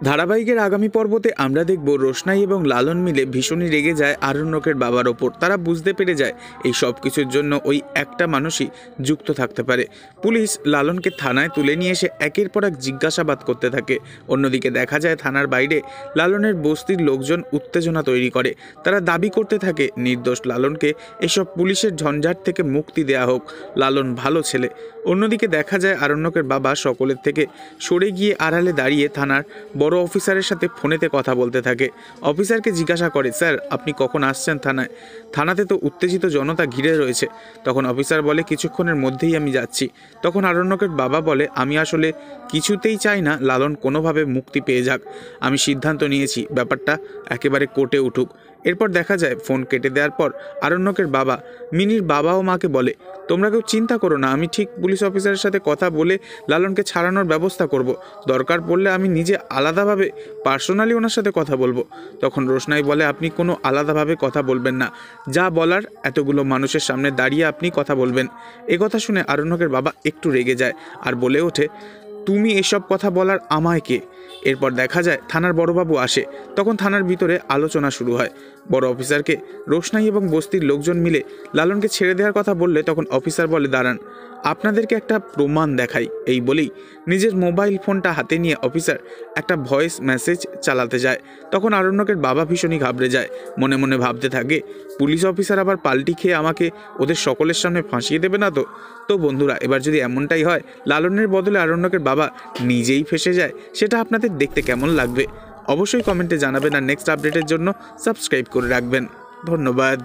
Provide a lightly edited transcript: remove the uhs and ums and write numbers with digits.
ধারাবাহিকের আগামী পর্বতে আমরা দেখব রোশনাই এবং লালন মিলে ভীষণই রেগে যায় আরণ্যকের বাবার ওপর। তারা বুঝতে পেরে যায় এই সব কিছুর জন্য ওই একটা মানুষই যুক্ত থাকতে পারে। পুলিশ লালনকে থানায় তুলে নিয়ে এসে একের পর এক জিজ্ঞাসাবাদ করতে থাকে। অন্যদিকে দেখা যায় থানার বাইরে লালনের বস্তির লোকজন উত্তেজনা তৈরি করে। তারা দাবি করতে থাকে নির্দোষ লালনকে এসব পুলিশের ঝঞ্ঝাট থেকে মুক্তি দেয়া হোক, লালন ভালো ছেলে। অন্যদিকে দেখা যায় আরণ্যকের বাবা সকলের থেকে সরে গিয়ে আড়ালে দাঁড়িয়ে থানার বড় অফিসারের সাথে ফোনেতে কথা বলতে থাকে। অফিসারকে জিজ্ঞাসা করে, স্যার আপনি কখন আসছেন থানায়? থানাতে তো উত্তেজিত জনতা ঘিরে রয়েছে। তখন অফিসার বলে, কিছুক্ষণের মধ্যেই আমি যাচ্ছি। তখন আরণ্যকের বাবা বলে, আমি আসলে কিছুতেই চাই না লালন কোনোভাবে মুক্তি পেয়ে যাক। আমি সিদ্ধান্ত নিয়েছি ব্যাপারটা একেবারে কোর্টে উঠুক। এরপর দেখা যায় ফোন কেটে দেওয়ার পর আরণ্যকের বাবা মিনির বাবা ও মাকে বলে, তোমরা কেউ চিন্তা করো না, আমি ঠিক পুলিশ অফিসারের সাথে কথা বলে লালনকে ছাড়ানোর ব্যবস্থা করব। দরকার পড়লে আমি নিজে আলাদাভাবে পার্সোনালি ওনার সাথে কথা বলবো। তখন রোশনাই বলে, আপনি কোনো আলাদাভাবে কথা বলবেন না, যা বলার এতগুলো মানুষের সামনে দাঁড়িয়ে আপনি কথা বলবেন। এ কথা শুনে আরণ্যকের বাবা একটু রেগে যায় আর বলে ওঠে, তুমি এসব কথা বলার আমায় কে? এরপর দেখা যায় থানার বড়বাবু আসে। তখন থানার ভিতরে আলোচনা শুরু হয়। বড় অফিসারকে রোশনাই এবং বস্তির লোকজন মিলে লালনকে ছেড়ে দেওয়ার কথা বললে তখন অফিসার বলে, দাঁড়ান আপনাদেরকে একটা প্রমাণ দেখাই। এই বলেই নিজের মোবাইল ফোনটা হাতে নিয়ে অফিসার একটা ভয়েস মেসেজ চালাতে যায়। তখন আরণ্যকের বাবা ভীষণই ঘাবড়ে যায়, মনে মনে ভাবতে থাকে, পুলিশ অফিসার আবার পাল্টি খেয়ে আমাকে ওদের সকলের সামনে ফাঁসিয়ে দেবে না তো? তো বন্ধুরা, এবার যদি এমনটাই হয় লালনের বদলে আরণ্যকের বাবা নিজেই ফেঁসে যায়, সেটা আপনাদের দেখতে কেমন লাগবে অবশ্যই কমেন্টে জানাবেন। আর নেক্সট আপডেটের জন্য সাবস্ক্রাইব করে রাখবেন। ধন্যবাদ।